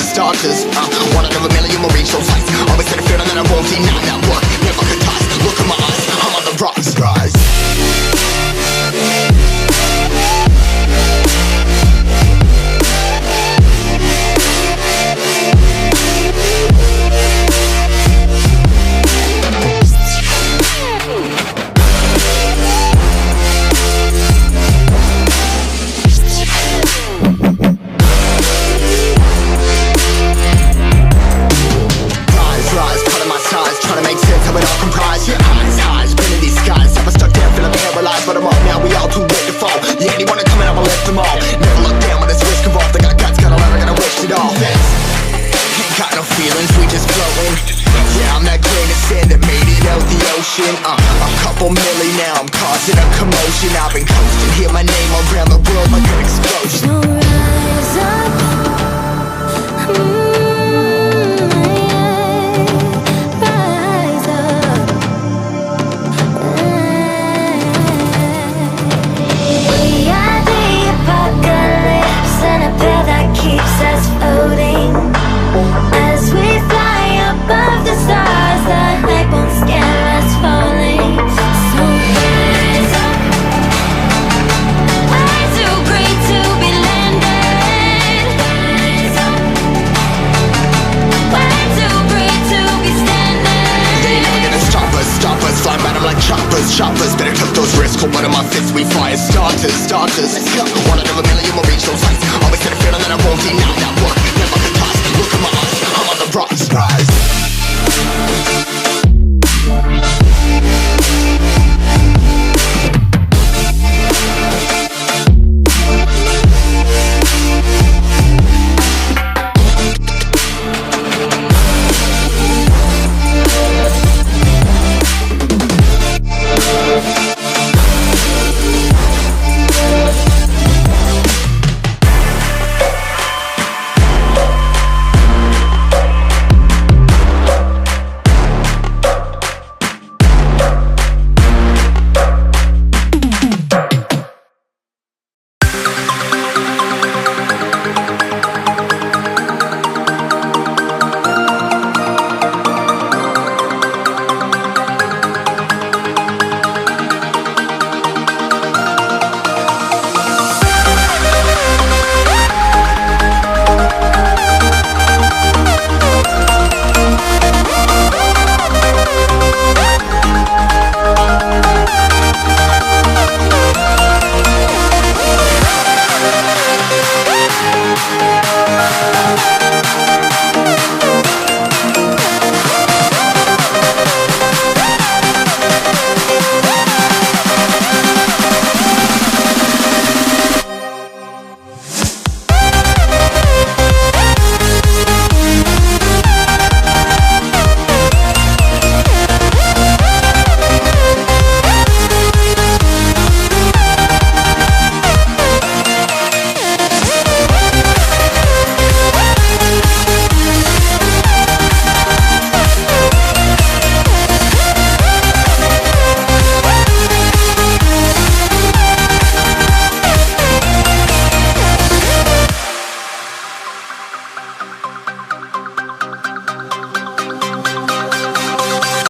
starters. One out of a million will reach those heights. Always had a feeling that I won't deny that work. Never could toss. Look in my eyes, I'm on the rocks, guys. But I'm up now, we all too late to fall. Yeah, anyone to come in, I'ma lift them all. Never look down when there's risk involved. I got guts, got a lot, I gotta wish it all. Ain't got no feelings, we just floating. Yeah, I'm that grain of sand that made it out the ocean. A couple milli now, I'm causing a commotion. I've been coasting, hear my name around the world like an explosion. So rise up. Choppers, better took those risks. Hold one of my fists, we fire starters. Let's go. One out of a million will reach those heights. Always had a feeling that I won't deny that work. Never could toss. Look in my eyes, I'm on the rocks.